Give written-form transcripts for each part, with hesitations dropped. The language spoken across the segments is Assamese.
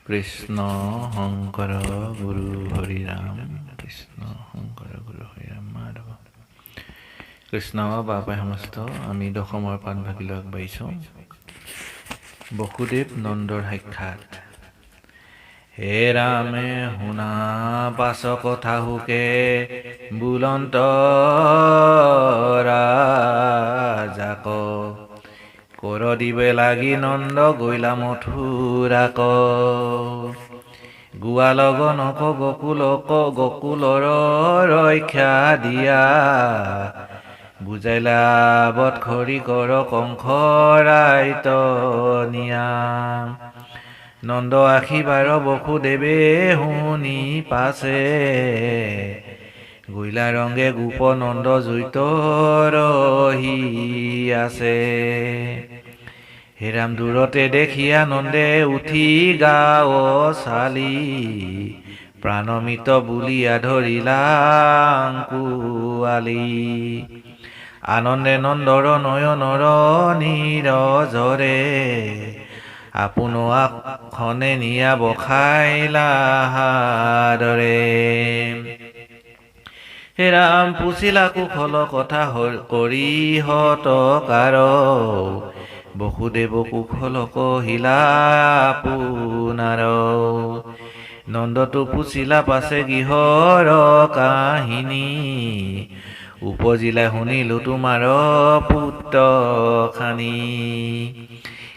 কৃষ্ণ শংকৰ গুৰু হৰি ৰাম কৃষ্ণ শংকৰ গুৰু হৰি ৰাম মাধৱ কৃষ্ণ বাপাই সমস্ত আমি দশমৰ পাণ ভাগিলৈ আগবাঢ়িছোঁ। বসুদেৱ নন্দৰ সাক্ষাৎ। হে ৰামে শুনা পাছ কথা হুকে বুলন্ত ৰাজাক কৰ দিবে লাগি নন্দ গৈলা মথুৰাক গোৱালগনক গকুলৰ ৰক্ষা দিয়া বুজাইলা বধ খৰি কৰ কংস ৰাইত নিয়া নন্দ আশীবাৰ বসুদেৱে শুনি পাছে গৈলা ৰংগে গোপ নন্দ জুইত ৰহি আছে। হেৰাম দূৰতে দেখিয়া নন্দে উঠি গাঁও চালি প্ৰাণমিত বুলিয়া ধৰিলা আংকুৱালি আনন্দে নন্দৰ নয়নৰ নীৰজৰে আপোন খনে নিয়া বখাইলা দৰে। হে ৰাম পুছিলা কুশল কথা কৰি হতকাৰ বসুদেৱ কুশল কহিলা আপোনাৰ নন্দটো পুছিলা পাছে গৃহৰ কাহিনী উপজিলা শুনিলো তোমাৰ পুত্ৰ খানি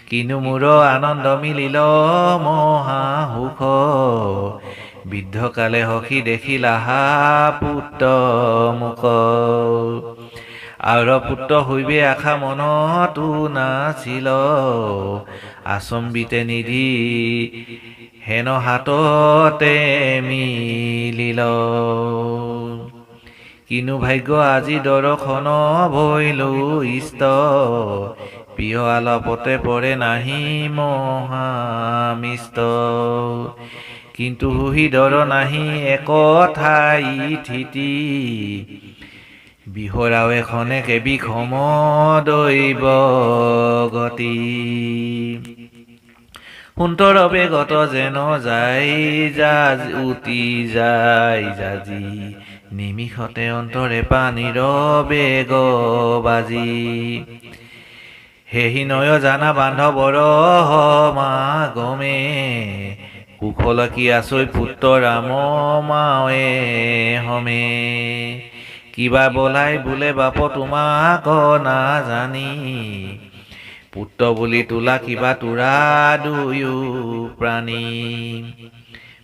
কিনো মোৰ আনন্দ মিলিল মহা সুখ বৃদ্ধকালে হসি দেখিলা পুত্ৰ মুখ আৰু পুত্ৰ হৈবে আশা মনতো নাছিল আচম্বিতে নিধি হেন হাততে মিলিল কিনো ভাগ্য আজি দৰ্শন ভৈলো ইষ্ট প্ৰিয় আলাপতে পৰে নাহি মহামিষ্ট কিন্তু সুহৃদৰ নাহি এক ঠাই থিতি বিহৰাও এখনেকে বিষম দৈৱ গতি সুন্তৰ বেগত যেন যাই উটি যায় জাজি নিমিষতে অন্তৰে পানীৰ বেগ বাজি হেহি নয় জানা বান্ধৱৰ সমাগমে কুশল কি আছৈ পুত্ৰ ৰাম মাৱে হমে কিবা বলাই বোলে বাপ তোমাক নাজানি পুত্ৰ বুলি তোলা কিবা তোৰা দুয়ো প্ৰাণী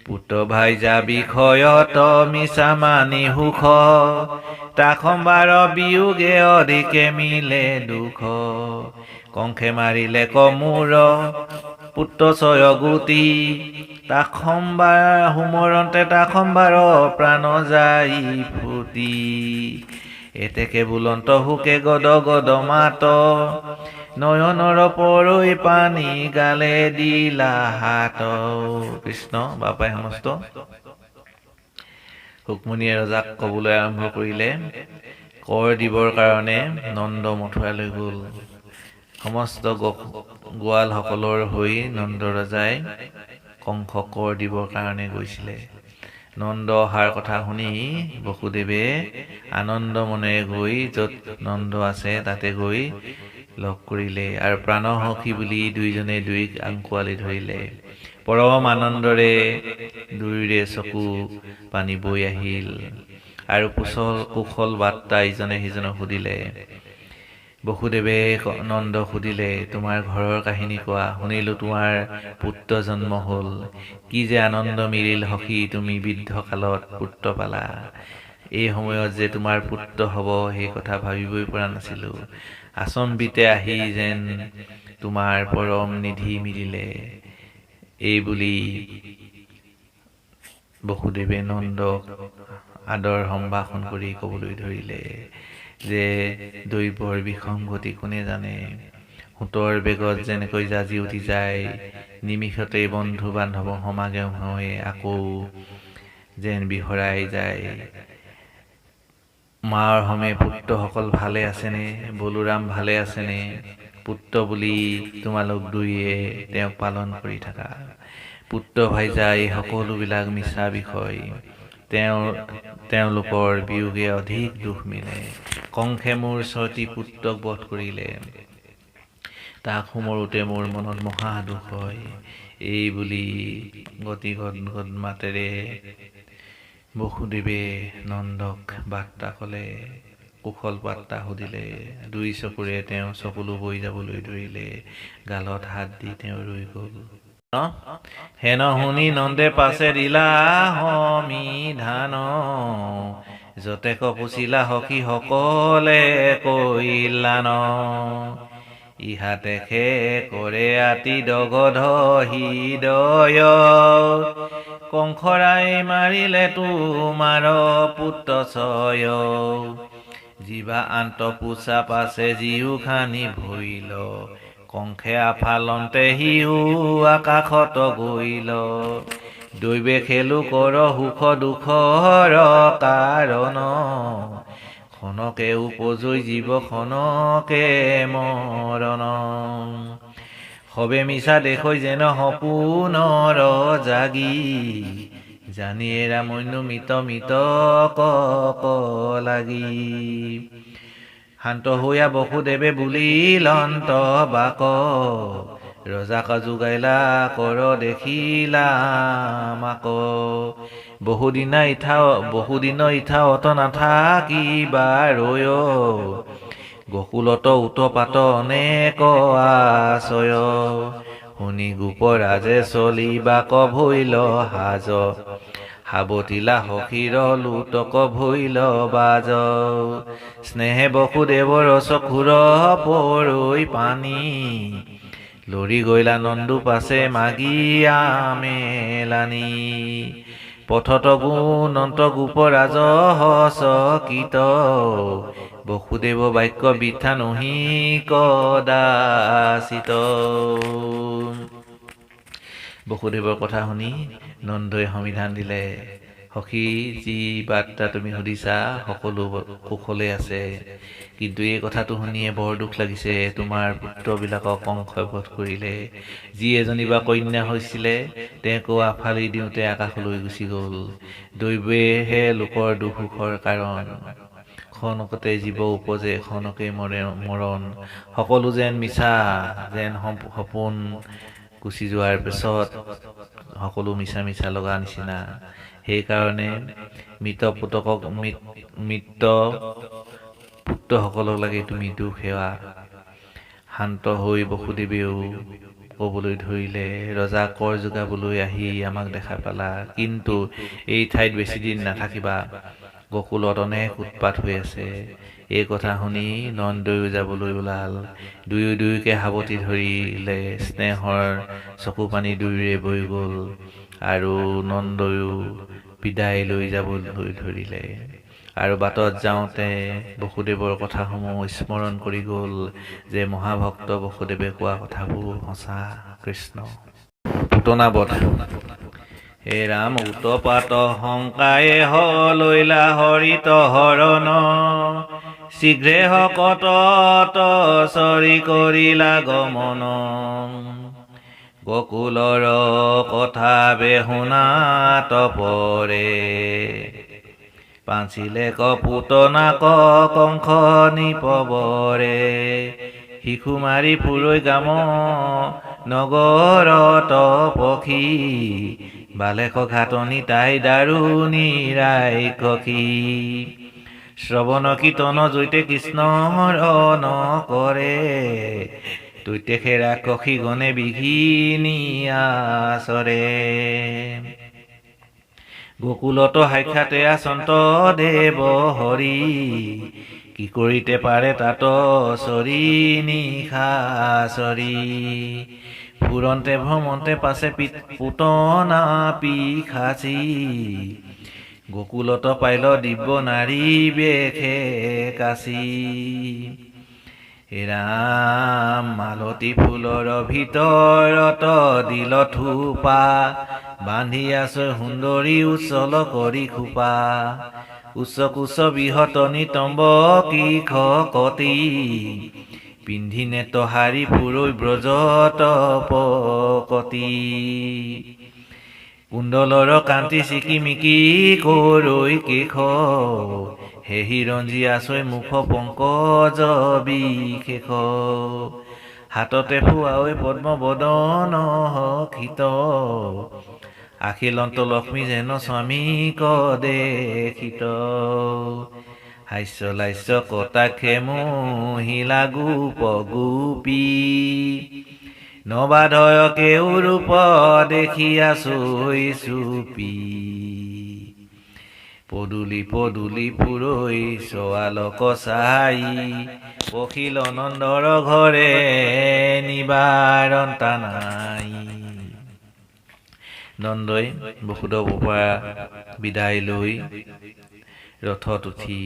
পুত্ৰ ভাই যা বিষয়ত মিছা মানি সুখ তাখম্বাৰ বিয়োগে অধিকে মিলে দুখ কংখে মাৰিলে কমূৰ পুত্ৰ ছয় গুটি তাখম্বাৰ সুমৰন্তে তাখম্বাৰ প্ৰাণ যাই ফুটি এতেকে বুলন্ত হুকে গদ গদ মাত নয়নৰ পৰৈ পানী গালে দিলা হাত। কৃষ্ণ বাপাই সমস্ত ৰুক্মণীয়ে ৰজাক কবলৈ আৰম্ভ কৰিলে। কৰ দিবৰ কাৰণে নন্দ মথুৰালৈ গ'ল। সমস্ত গোৱাল সকলৰ হৈ নন্দ ৰজাই কংসক কৰ দিবৰ কাৰণে গৈছিলে। নন্দ অহাৰ কথা শুনি বসুদেৱে আনন্দ মনেৰে গৈ য'ত নন্দ আছে তাতে গৈ লগ কৰিলে আৰু প্ৰাণসখী বুলি দুইজনে দুইক আংকুৱালি ধৰিলে। পৰম আনন্দৰে দুয়োৰে চকু পানী বৈ আহিল আৰু কুশল বাৰ্তা ইজনে সিজনক সুধিলে। বসুদেৱে নন্দক সুধিলে, তোমাৰ ঘৰৰ কাহিনী কোৱা, শুনিলো তোমাৰ পুত্ৰ জন্ম হ'ল, কি যে আনন্দ মিলিল সখী তুমি বৃদ্ধ কালত পুত্ৰ পালা। এই সময়ত যে তোমাৰ পুত্ৰ হ'ব সেই কথা ভাবিবই পৰা নাছিলো। আচম্বিতে আহি যেন তোমাৰ পৰম নিধি মিলিলে। এই বুলি বসুদেৱে নন্দক আদৰ সম্ভাষণ কৰি ক'বলৈ ধৰিলে যে দৈৱৰ বিষম গতি কোনে জানে। সোঁতৰ বেগত যেনেকৈ জাজি উঠি যায় নিমিষতেই বন্ধু বান্ধৱ সমাগম হৈ আকৌ যেন বিহৰাই যায়। মাৰ হমে পুত্ৰসকল ভালে আছেনে, বলোৰাম ভালে আছেনে? পুত্ৰ বুলি তোমালোক দুয়ে তেওঁক পালন কৰি থাকা। পুত্ৰ ভাইজা এই সকলোবিলাক মিছা বিষয়। তেওঁলোকৰ বিয়োগে অধিক দুখ মিলে। কংসে মোৰ 6টি পুত্ৰক বধ কৰিলে, তাক সুমৰোতে মোৰ মনত মহা দুখ হয়। এই বুলি গতি গদ মাতেৰে বসুদেৱে নন্দক বাৰ্তা ক'লে, কুশল বাৰ্তা সুধিলে। 2 চকুৰে তেওঁ চকুলো বৈ যাবলৈ ধৰিলে, গালত হাত দি তেওঁ ৰৈ গ'ল। হেন শুনি নন্দে পাছে দিলা সমিধান, যতে কপুচিলা সখী সকলে কইলান। ইহাতে খে কৰে আতি দগধ হৃদয়, কংসৰাই মাৰিলে তোমাৰ পুত্ৰ 6। জিবা আন্ত পোছা পাছে জিউ খানি ভৰিল, কংসে আফালন্তে সিও আকাশত গইল। দৈবে খেলো কৰ সুখ দুখৰ কাৰণ, খনকে উপজৈ জীৱ খনকে মৰণ। সবে মিছা দেখৈ যেন সপোনৰ জাগি, জানি এৰা মন্য মিত কক লাগি। শান্ত হৈয়া বসুদেৱে বুলিলন্ত বাক, ৰজাক যোগাইলা কৰ দেখিলা মাক। বহুদিন ইঠা অত নাথাকিবা ৰৈ, গকুলত উৎপাত অনেক আশয়। শুনি গোপৰাজে চলিবাক ভৈল সাজ, সাৱতিলা সখীৰ লুটক ভৈল বাজ। স্নেহে বসুদেৱৰ চকুৰ পৰৈ পানী, লৰি গইলা নন্দু পাছে মাগিয়া মেলানি। পথত গুণন্ত গোপৰাজ হচকিত, বসুদেৱ বাক্য বৃথা নহি কদাচিত। বসুদেৱৰ কথা শুনি নন্দই সমিধান দিলে, সখী যি বাৰ্তা তুমি সুধিছা সকলো কুশলে আছে, কিন্তু এই কথাটো শুনিয়ে বৰ দুখ লাগিছে। তোমাৰ পুত্ৰবিলাকক কংসই বধ কৰিলে। যি এজনী বা কন্যা হৈছিলে তেওঁকো আফালি দিওঁতে আকাশলৈ গুচি গ'ল। দৈৱেহে লোকৰ দুখ সুখৰ কাৰণ, খনকতে জীৱ উপজে খনকে মৰণ। সকলো যেন মিছা, যেন সপোন গুচি যোৱাৰ পিছত সকলো মিছা লগা নিচিনা। সেইকাৰণে মৃত পুত্ৰসকলক লাগে তুমি দুখ সেৱা। শান্ত হৈ বসুদেৱেও ক'বলৈ ধৰিলে, ৰজা কৰ যোগাবলৈ আহি আমাক দেখা পালা, কিন্তু এই ঠাইত বেছি দিন নাথাকিবা, গকুলত অনেক উৎপাত হৈ আছে। এই কথা শুনি নন্দয়ো যাবলৈ ওলাল। দুয়োকে সাৱটি ধৰিলে, স্নেহৰ চকু পানী দুয়োৰে বৈ গ'ল, আৰু নন্দয়ো বিদায় লৈ যাবলৈ ধৰিলে। আৰু বাটত যাওঁতে বসুদেৱৰ কথাসমূহ স্মৰণ কৰি গ'ল, যে মহাভক্ত বসুদেৱে কোৱা কথাবোৰ সঁচা। কৃষ্ণ। পুতনাবধ। হে ৰাম উৎপাত শংকায়ে লৈলা হৰিত হৰণ, শীঘ্ৰে শকত চৰি কৰিলা গমন। গকুলৰ কথা বেশুনাত পৰে, পাঞ্চিলে পুতনাক কংস নিপবৰে। শিশু মাৰি ফুৰৈ গাম নগৰত পখী, বালেক ঘাটনি তাই দাৰুণী ৰাক্ষসী। শ্ৰৱণ কীৰ্তন জৈতে কৃষ্ণ হৰণ কৰে, দৈত্যে ৰাক্ষসী গণে বিঘিনি আচৰে। গকুলত সাক্ষাতে আচন্ত দেৱ হৰি, কি কৰিতে পাৰে তাত চৰি নিশাচৰি। ফুৰন্তে ভ্ৰমন্তে পাছে পুতনা পিশাচি, গকুলত পাইল দিব্য নাৰী বেশে কাচি। ৰাম মালতী ফুলৰ ভিতৰত দিল থোপা, বান্ধি আছে সুন্দৰী উচ্চল কৰি খোপা। উচ্চ কুচ বৃহত নিতম্ব কি খকতি, পিন্ধি নেত হাৰি ফুৰৈ ব্ৰজত পকতি। কুণ্ডলৰ কান্তি চিকিমিকি কৰৈ কেশ হেহি ৰঞ্জি আচৈ মুখ পংকজ বিশেষ হাততে ফুৱাঐ পদ্ম বদন খিত আখিলন্ত লক্ষ্মী যেন স্বামীক দেখিত হাস্য লাস্য কটাক্ষে মহিলা গোপ গোপী নবাধয় কেও ৰূপ দেখি আছৈ চুপি পদূলি পদূলি পুৰৈ চোৱালক চাই পখিল নন্দৰ ঘৰে নিবাৰণ নাই। নন্দই বসুদেৱৰ পৰা বিদায় লৈ ৰথত উঠি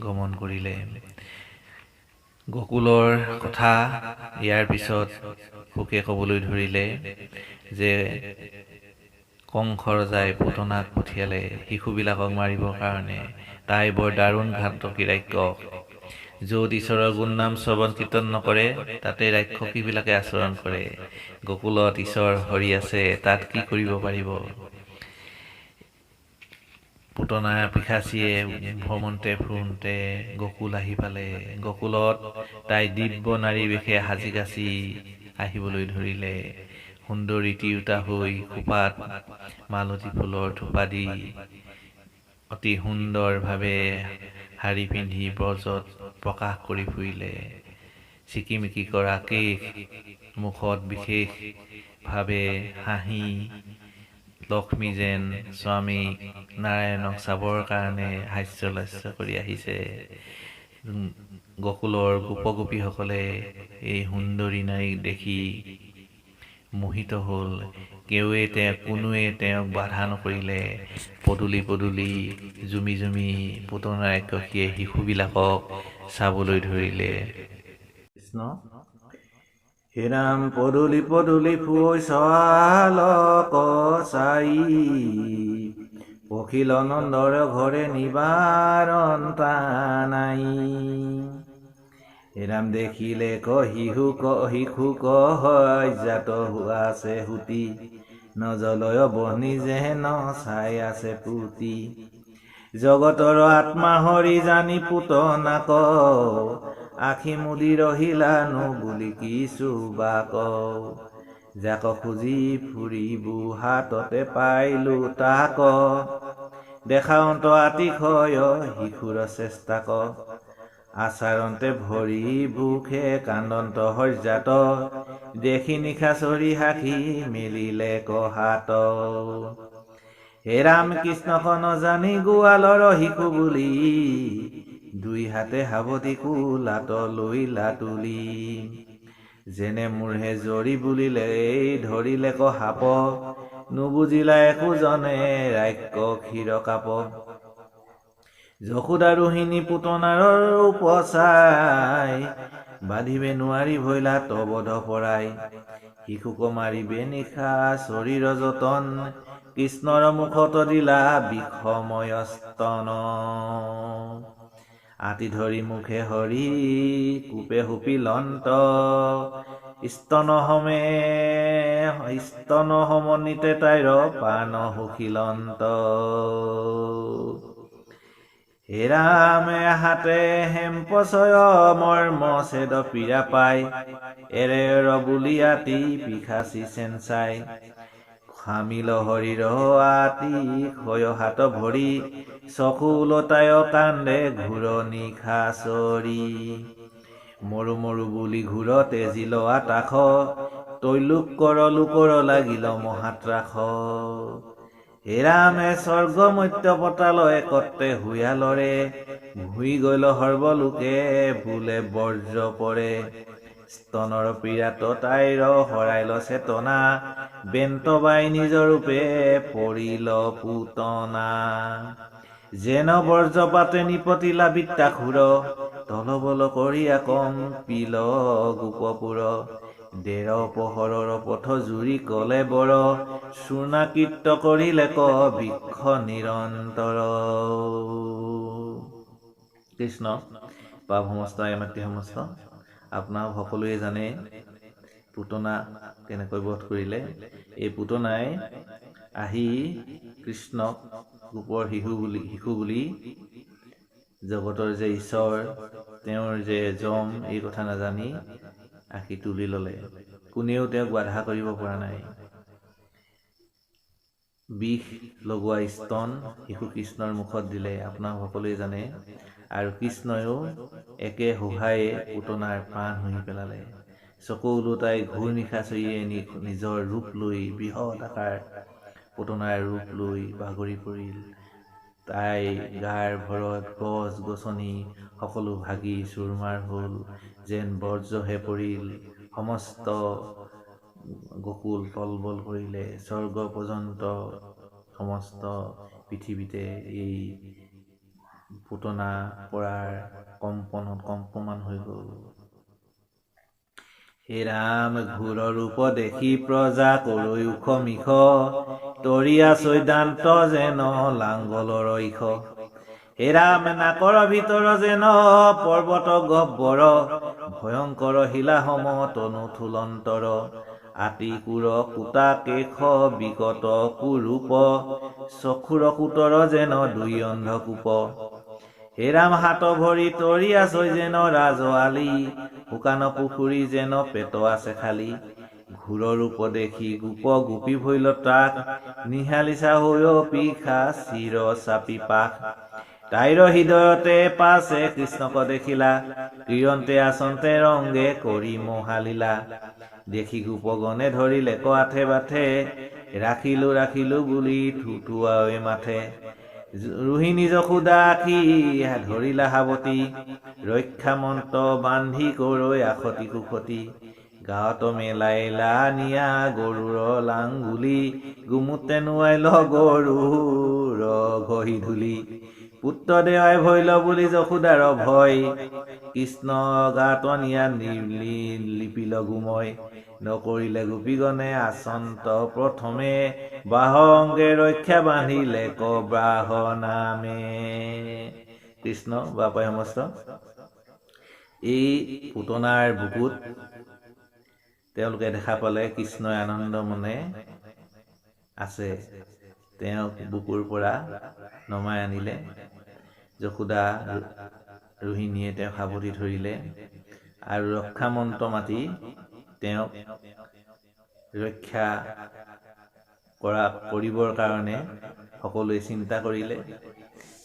গমন কৰিলে। গকুলৰ কথা ইয়াৰ পিছত সুকে ক'বলৈ ধৰিলে যে কংস ৰজাই পুতনাক পঠিয়ালে শিশুবিলাকক মাৰিবৰ কাৰণে। তাই বৰ দাৰুণ ঘাতকী ৰাক্ষস। য'ত ঈশ্বৰৰ গুণ নাম শ্ৰৱণ কীৰ্তন নকৰে তাতে ৰাক্ষসীবিলাকে আচৰণ কৰে। গকুলত ঈশ্বৰ হৰি আছে, তাত কি কৰিব পাৰিব? পুতনা পিশাচীয়ে ভ্ৰমন্তে ফুৰোঁতে গকুল আহি পালে। গকুলত তাই দিব্য নাৰী বেশে সাজি কাচি আহিবলৈ ধৰিলে। সুন্দৰী তিৰোতা হৈ খোপাত মালতী ফুলৰ থোপা দি অতি সুন্দৰভাৱে শাৰী পিন্ধি ব্ৰজত প্ৰকাশ কৰি ফুৰিলে। চিকিমিকি কৰা কেশ, মুখত বিশেষভাৱে হাঁহি লক্ষ্মী যেন স্বামী নাৰায়ণক চাবৰ কাৰণে হাস্যলাস্য কৰি আহিছে। গকুলৰ গোপগোপীসকলে এই সুন্দৰী নাৰীক দেখি মোহিত হ'ল। কোনোৱে তেওঁক বাধা নকৰিলে। পদূলি পদূলি জুমি জুমি পুতনা ৰাক্ষসীয়ে শিশুবিলাকক চাবলৈ ধৰিলে। কৃষ্ণ হে ৰাম পদূলি পদূলি ফুৱৈ চোৱালক চাই পখিল নন্দৰ ঘৰে নিবাৰণ নাই। হে ৰাম দেখিলে শিশুক জাত হোৱা আছে হুতি নজলয় বহ্নি যেন চাই আছে পুতি জগতৰ আত্মা হৰি জানি পুতনাক আখি মুদি ৰহিলানো বুলি কিছু বাক যাক খুজি ফুৰিবো হাততে পাইলো তাক দেখাওঁত আতিশয় শিশুৰ চেষ্টাক আচাৰন্তে ভৰি বুখে কান্দন্ত হৰ্যাত দেখি নিশাচৰি সাখি মেলিলে কহাত হে ৰাম কৃষ্ণক নজানি গোৱালৰ শিশু বুলি দুই হাতে সাৱটি কোলাত লৈলা তুলি যেনে মোৰহে জৰি বুলিলে ধৰিলে সাপ নুবুজিলা একোজনে ৰাক্ষসীৰ কাপ যশোদা ৰোহিণী পুতনাৰ উপচাই বান্ধিবে নোৱাৰি ভৈলা তবধ পৰাই শিশুক মাৰিবে নিশা শৰীৰ যতন কৃষ্ণৰ মুখত দিলা বিষময় স্তন আতি ধৰি মুখে হৰি কোপে হুপিলন্ত স্তন সমনিতে তাইৰ পান হুকিলন্ত হে ৰামে হাতে হেমপচয় মৰ্ম ছেদ পীড়া পাই এৰেৰ বুলি আতি পিশাচি চেঞ্চাই খামিল হৰিৰ আতি ক্ষয় হাত ভৰি চকু ওলটায় কান্দে ঘূৰণি খাচৰি মৰু মৰু বুলি ঘূৰতে জিল আতাস তৈলোক লোকৰ লাগিল মহাত্ৰাস হে ৰামে স্বৰ্গ মত্য পতালয় একত্ৰে হুয়ালৰে ভুই গল সৰ্বলোকে ভুলে বৰ্জ পৰে স্তনৰ পীড়াত তাইৰ হৰাইল চেতনা বেন্তবাই নিজ ৰূপে পৰিল পুতনা যেন বৰ্জপাতে নিপতিলা বিত্তাসুৰ তলবল কৰিয়া কম্পিল গোপপুৰ দেৰ পহৰৰ পথ জুৰি কলে বৰ চূৰ্ণাকৃত কৰিলে বৃক্ষ নিৰন্তৰ কৃষ্ণ পাপ সমস্ত মাতৃ সমস্ত আপোনাক সকলোৱে জানে পুতনা কেনেকৈ বধ কৰিলে। এই পুতনাই আহি কৃষ্ণক গোপৰ শিশু বুলি জগতৰ যে ঈশ্বৰ তেওঁৰ যে যম এই কথা নাজানি আঁকি তুলি ল'লে। কোনেও তেওঁক বাধা কৰিব পৰা নাই। বিষ লগোৱা স্তন শিশু কৃষ্ণৰ মুখত দিলে, আপোনাক সকলোৱে জানে। আৰু কৃষ্ণয়ো একে হোহায়ে পুতনাৰ প্ৰাণ শুহি পেলালে। চকু ওলোটাই ঘূৰ নিশাচৰিয়ে নিজৰ ৰূপ লৈ বৃহৎ আকাৰ পুতনাৰ ৰূপ লৈ বাগৰি পৰিল। তাই গাৰ ভৰত গছ গছনি সকলো ভাগি চুৰমাৰ হ'ল, যেন বজ্ৰহে পৰিল। সমস্ত গকুল তলবল কৰিলে। স্বৰ্গ পৰ্যন্ত সমস্ত পৃথিৱীতে এই পুতনা পৰাৰ কম্পনত কম্পমান হৈ গ'ল। হে ৰাম ঘোৰ ৰূপ দেখি প্ৰজা কৰৈ ওখ মিখ, তৰিয়া চৈদান্ত যেন লাংগলৰ ইখ। হে ৰাম নাকৰ ভিতৰ যেন পৰ্বত গহ্বৰ, ভয়ংকৰ শিলা সম তনু থুলন্তৰ। আতি কুৰ কুটা কেশ বিকট কুৰূপ, চক্ষুৰ কুটৰ যেন দুই অন্ধকূপ। হে ৰাম হাত ভৰি তৰিয়া চৈ যেন ৰাজআলি, শুকান পুখুৰী যেন পেট আছে খালি। ঘোৰ ৰূপ দেখি গোপ গোপী ভৈল তাক, নিহালিছা হৈ পিখা চিৰ চাপি পাখ। তাইৰ হৃদয়তে পাছে কৃষ্ণক দেখিলা, কিৰণতে আচন্তে ৰংগে কৰি মহালীলা। দেখি গোপগণে ধৰিলে আঠে বাঠে, ৰাখিলো বুলি থুথুৱাই মাথে। ৰোহিণী যশোদা আখি ধৰিলা সাৱতি, ৰক্ষা মন্ত্ৰ বান্ধি কৰৈ আখতি কুখতি। গাঁৱত মেলাইলা নিয়া গৰুৰ লাংগুলি, গুমুতে নোৱাইল গৰুৰ ঘহি ধূলি। পুত্ৰ দেৱাই ভৈল বুলি যশোদাৰ ভয়, কৃষ্ণ গাত নিয়া লিপিল গুময়। নকৰিলে গোপীগণে আচন্ত প্ৰথমে, বাহংগে ৰক্ষা বান্ধিলে কব্ৰাহ নামে। কৃষ্ণ বাপাই সমস্ত এই পুতনাৰ বুকুত তেওঁলোকে দেখা পালে কৃষ্ণই আনন্দ মনে আছে। তেওঁক বুকুৰ পৰা নমাই আনিলে। যশোদা ৰোহিণীয়ে তেওঁক সাৱটি ধৰিলে আৰু ৰক্ষা মন্ত্ৰ মাতি তেওঁক ৰক্ষা কৰিবৰ কাৰণে সকলোৱে চিন্তা কৰিলে।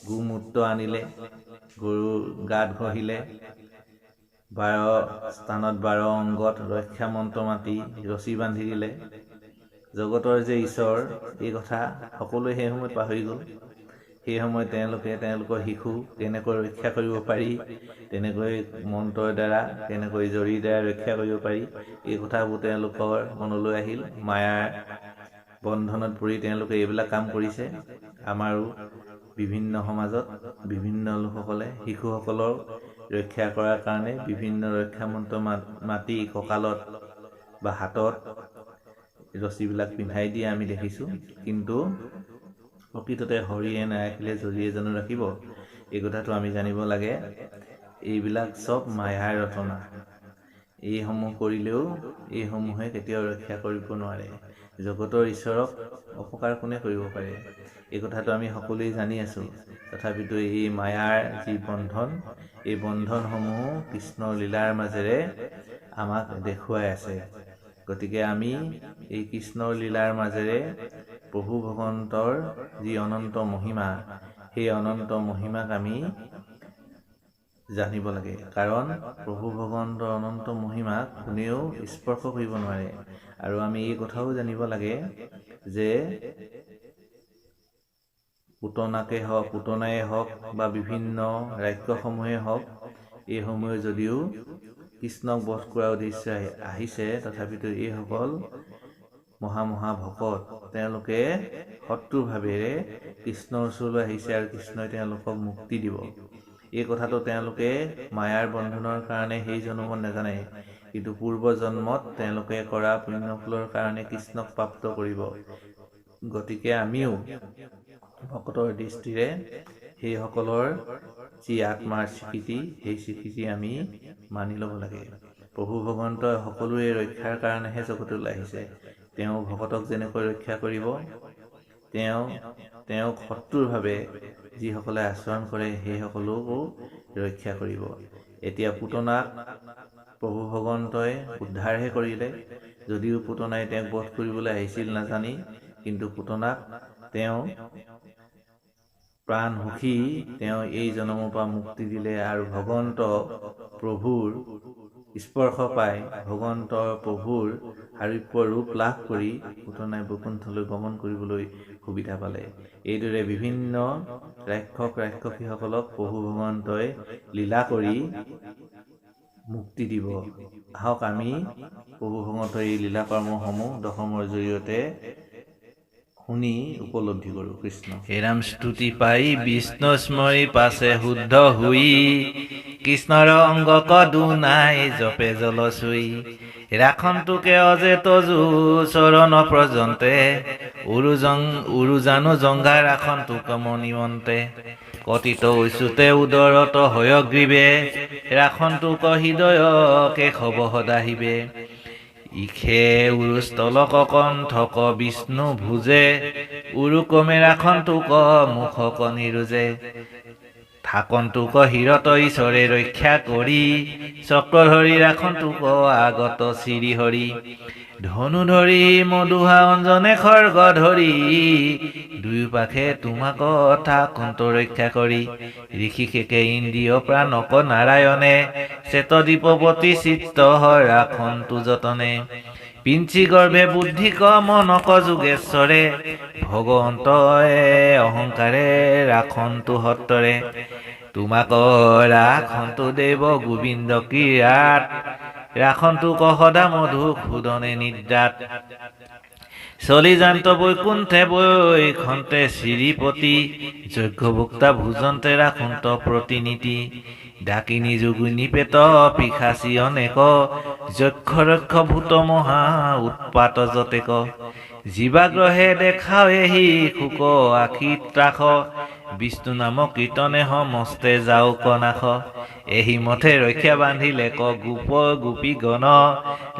গোমূত্ৰ আনিলে, গৰু গাত ঘঁহিলে, 12 স্থানত 12 অংগত ৰক্ষা মন্ত্ৰ মাতি ৰছী বান্ধি দিলে। জগতৰ যে ঈশ্বৰ এই কথা সকলোৱে সেই সময়ত পাহৰি গ'ল। সেই সময়ত তেওঁলোকৰ শিশু কেনেকৈ ৰক্ষা কৰিব পাৰি, তেনেকৈ মন্ত্ৰৰ দ্বাৰা কেনেকৈ জৰীৰ দ্বাৰা ৰক্ষা কৰিব পাৰি, এই কথাবোৰ তেওঁলোকৰ মনলৈ আহিল। মায়াৰ বন্ধনত পৰি তেওঁলোকে এইবিলাক কাম কৰিছে। আমাৰো বিভিন্ন সমাজত বিভিন্ন লোকসকলে শিশুসকলক ৰক্ষা কৰাৰ কাৰণে বিভিন্ন ৰক্ষা মন্ত্ৰ মাতি কঁকালত বা হাতত ৰছীবিলাক পিন্ধাই দিয়ে আমি দেখিছোঁ। কিন্তু প্ৰকৃততে হৰিয়ে নাৰাখিলে জৰিয়ে জানো ৰাখিব? এই কথাটো আমি জানিব লাগে। এইবিলাক চব মায়াৰ ৰচনা। এইসমূহ কৰিলেও এইসমূহে কেতিয়াও ৰক্ষা কৰিব নোৱাৰে। জগতৰ ঈশ্বৰক অপকাৰ কোনে কৰিব পাৰে? এই কথাটো আমি সকলোৱে জানি আছোঁ। তথাপিতো এই মায়াৰ যি বন্ধন, এই বন্ধনসমূহ কৃষ্ণৰ লীলাৰ মাজেৰে আমাক দেখুৱাই আছে। গতিকে আমি এই কৃষ্ণৰ লীলাৰ মাজেৰে প্ৰভু ভগৱন্তৰ যি অনন্ত মহিমা, সেই অনন্ত মহিমাক আমি জানিব লাগে। কাৰণ প্ৰভু ভগৱন্তৰ অনন্ত মহিমাক কোনেও স্পৰ্শ কৰিব নোৱাৰে। আৰু আমি এই কথাও জানিব লাগে যে পুতনাই হওক বা বিভিন্ন ৰাক্ষসমূহে হওক, এইসমূহে যদিও কৃষ্ণক বধ কৰাৰ উদ্দেশ্যে আহিছে, তথাপিতো এইসকল মহা ভকত তেওঁলোকে শত্ৰুভাৱেৰে কৃষ্ণৰ ওচৰলৈ আহিছে আৰু কৃষ্ণই তেওঁলোকক মুক্তি দিব। এই কথাটো তেওঁলোকে মায়াৰ বন্ধনৰ কাৰণে সেই জন্মত নাজানে, কিন্তু পূৰ্ব জন্মত তেওঁলোকে কৰা পুণ্যফলৰ কাৰণে কৃষ্ণক প্ৰাপ্ত কৰিব। গতিকে আমিও ভকতৰ দৃষ্টিৰে সেইসকলৰ যি আত্মাৰ স্বীকৃতি, সেই স্বীকৃতি আমি মানি ল'ব লাগে। প্ৰভু ভগৱন্তই সকলোৰে ৰক্ষাৰ কাৰণেহে জগতলৈ আহিছে। তেওঁ ভকতক যেনেকৈ ৰক্ষা কৰিব, তেওঁক শত্ৰুৰভাৱে যিসকলে আচৰণ কৰে সেইসকলকো ৰক্ষা কৰিব। এতিয়া পুতনাক প্ৰভু ভগৱন্তই উদ্ধাৰহে কৰিলে, যদিও পুতনাই তেওঁক বধ কৰিবলৈ আহিছিল নাজানি, কিন্তু পুতনাক তেওঁ প্ৰাণ সুখী তেওঁ এই জনমৰ পৰা মুক্তি দিলে আৰু ভগৱন্ত প্ৰভুৰ স্পৰ্শ পাই ভগৱন্তৰ প্ৰভুৰ সাৰূপ্য ৰূপ লাভ কৰি পুতনাই বৈকুণ্ঠলৈ গমন কৰিবলৈ সুবিধা পালে। এইদৰে বিভিন্ন ৰাক্ষসীসকলক প্ৰভু ভগৱন্তই লীলা কৰি মুক্তি দিব। আহক আমি প্ৰভু ভগৱন্তৰ এই লীলাকৰ্মসমূহ দশমৰ জৰিয়তে শুনি উপলব্ধি কৰোঁ। কৃষ্ণ হেৰাম স্তুতি পাই বিষ্ণু স্মৰি পাছে শুদ্ধ হুই, কৃষ্ণৰ অংগ কদু নাই জপে জল চুই। ৰাখন্তোকে অজে তজু চৰণ প্ৰজন্তে, উৰু জানো জংঘা ৰাখন্তোক মণিমন্তে। কটিত ঐচুতে উদৰত হয়গ্ৰীবে, ৰাখন্তোক হৃদয়কে খব সদাহিবে। ইখে উৰুস্থলক কণ্ঠক বিষ্ণু ভুজে, উৰুকমে ৰাখন্তোক মুখক নিৰোজে। থাকন্তোক শিৰত ঈশ্বৰে ৰক্ষা কৰি, চক্ৰধৰি ৰাখন্তোক আগত শ্ৰী হৰি। ধনু ধৰি মধুহা অঞ্জনে খৰ্গ ধৰি, দুয়োপাশে তোমাক থাকন্ত ৰক্ষা কৰি। ঋষিকেশে ইন্দ্ৰিয় প্ৰাণক নাৰায়ণে, চেতদীপৱতী চিত্ত ৰাখন্তু যতনে। পিঞ্চি গৰ্ভে বুদ্ধিক মনক যোগেশ্বৰে, ভগৱন্তয়ে অহংকাৰে ৰাখন্তু সত্তৰে। তোমাক ৰাখন্তু দেৱ গোবিন্দ কিৰাত, ৰাখন্তোক সদা মধুসূদনে নিদ্ৰাত। চলি যান্ত বৈকুণ্ঠে বৈখন্তে শ্ৰীপতি, যজ্ঞভোক্তা ভোজন্তে ৰাখন্ত প্ৰতিনীতি। ডাকিনী যোগিনী পেত পিশাচী অনেক, যক্ষ ৰক্ষ ভূত মহা উৎপাত যতেক। জীৱাগ্ৰহে দেখাৱেহি শোক আখি ত্ৰাস, বিষ্ণু নাম কীৰ্তনে সমস্তে যাওক নাশ। এহি মঠে ৰক্ষা বান্ধিলে গোপ গোপী গণ,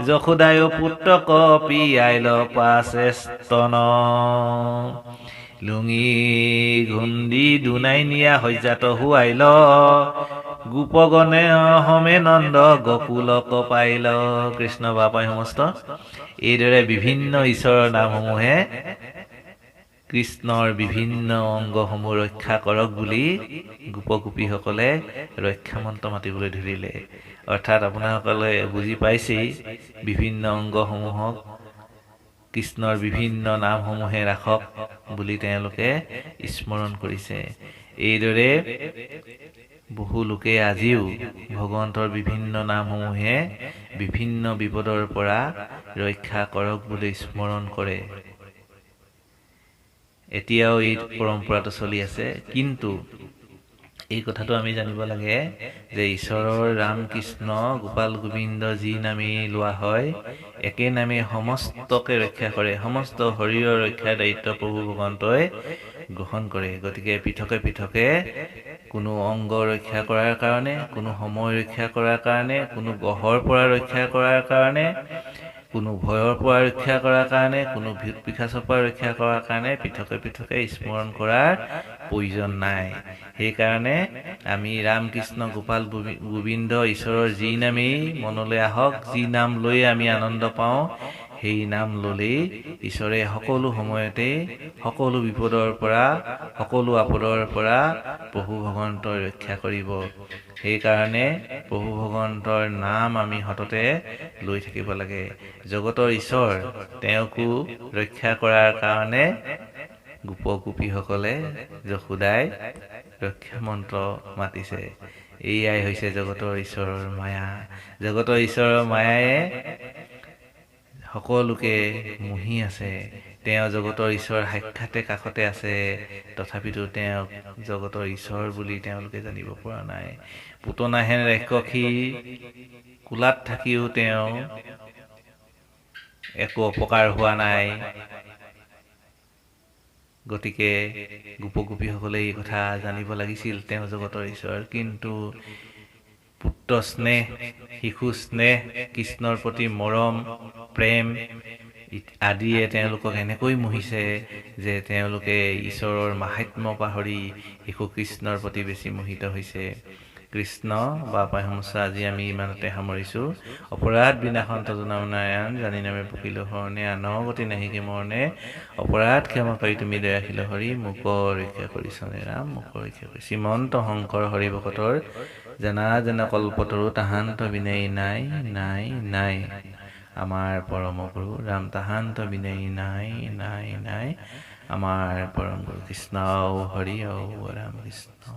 যশোদায় পুত্ৰক পিয়াইল পাছে স্তন। লুঙি ঘুন্দি দুনাই নিয়া সজ্জাত হুৱাইল, গোপগণে হমে নন্দ গকুলক পাইল। কৃষ্ণ বাপাই সমস্ত। এইদৰে বিভিন্ন ঈশ্বৰৰ নামসমূহে কৃষ্ণৰ বিভিন্ন অংগসমূহ ৰক্ষা কৰক বুলি গোপগোপীসকলে ৰক্ষা মন্ত্ৰ মাতিবলৈ ধৰিলে। অৰ্থাৎ আপোনাসকলে বুজি পাইছেই, বিভিন্ন অংগসমূহক কৃষ্ণৰ বিভিন্ন নামসমূহে ৰাখক বুলি তেওঁলোকে স্মৰণ কৰিছে। এইদৰে বহু লোকে আজিও ভগৱন্তৰ বিভিন্ন নামসমূহে বিভিন্ন বিপদৰ পৰা ৰক্ষা কৰক বুলি স্মৰণ কৰে। এতিয়াও এই পৰম্পৰাটো চলি আছে। কিন্তু এই কথাটো আমি জানিব লাগে যে ঈশ্বৰৰ ৰাম কৃষ্ণ গোপাল গোবিন্দ যি নামেই লোৱা হয়, একে নামে সমস্তকে ৰক্ষা কৰে। সমস্ত শৰীৰৰ ৰক্ষাৰ দায়িত্ব প্ৰভু ভগৱন্তই গ্ৰহণ কৰে। গতিকে পৃথকে পৃথকে কোনো অংগ ৰক্ষা কৰাৰ কাৰণে, কোনো সময় ৰক্ষা কৰাৰ কাৰণে, কোনো গ্ৰহৰ পৰা ৰক্ষা কৰাৰ কাৰণে, কোনো ভয়ৰ পৰা ৰক্ষা কৰাৰ কাৰণে, কোনো ভূত পিশাচৰ পৰা ৰক্ষা কৰাৰ কাৰণে পৃথকে পৃথকে স্মৰণ কৰাৰ প্ৰয়োজন নাই। সেইকাৰণে আমি ৰাম কৃষ্ণ গোপাল গোবিন্দ ঈশ্বৰৰ যি নামেই মনলৈ আহক, যি নাম লৈ আমি আনন্দ পাওঁ, সেই নাম ল'লেই ঈশ্বৰে সকলো সময়তে সকলো বিপদৰ পৰা, সকলো আপদৰ পৰা প্ৰভু ভগৱন্তই ৰক্ষা কৰিব। সেইকাৰণে প্ৰভু ভগৱন্তৰ নাম আমি সততে লৈ থাকিব লাগে। জগতৰ ঈশ্বৰ তেওঁকো ৰক্ষা কৰাৰ কাৰণে গোপগোপীসকলে যশোদাই ৰক্ষা মন্ত্ৰ মাতিছে। এইয়াই হৈছে জগতৰ ঈশ্বৰৰ মায়া। জগতৰ ঈশ্বৰৰ মায়ায়ে সকলোকে মুহি আছে। তেওঁ জগতৰ ঈশ্বৰ সাক্ষাতে কাষতে আছে, তথাপিতো তেওঁক জগতৰ ঈশ্বৰ বুলি তেওঁলোকে জানিব পৰা নাই। পুতনাহেন ৰাক্ষসী কোলাত থাকিও তেওঁ একো অপকাৰ হোৱা নাই। গতিকে গোপগোপীসকলে এই কথা জানিব লাগিছিল, তেওঁ জগতৰ ঈশ্বৰ। কিন্তু পুত্ৰ স্নেহ, শিশু স্নেহ, কৃষ্ণৰ প্ৰতি মৰম প্ৰেম, আদিয়ে তেওঁলোকক এনেকৈ মোহিছে যে তেওঁলোকে ঈশ্বৰৰ মাহাত্ম্য পাহৰি শিশু কৃষ্ণৰ প্ৰতি বেছি মোহিত হৈছে। কৃষ্ণ বা পায়সমস্যা আজি আমি ইমানতে সামৰিছোঁ। অপৰাধ বিনাশন তজনা নাৰায়ণ জানি নামে পকিলো হৰণে আনগতি নাহিকে মৰণে অপৰাধ ক্ষমা কৰি তুমি দয়াশীল হৰি মোক ৰক্ষা কৰিছনে ৰাম মোক ৰক্ষা কৰি। শ্ৰীমন্ত শংকৰ হৰি ভকতৰ জানা জানা কল্পতৰু তাহান্ত বিনাই নাই নাই নাই। আমাৰ পৰম গুৰু ৰাম তাহান্ত বিনাই নাই নাই নাই। আমাৰ পৰম গুৰু কৃষ্ণ হৰি ৰাম কৃষ্ণ।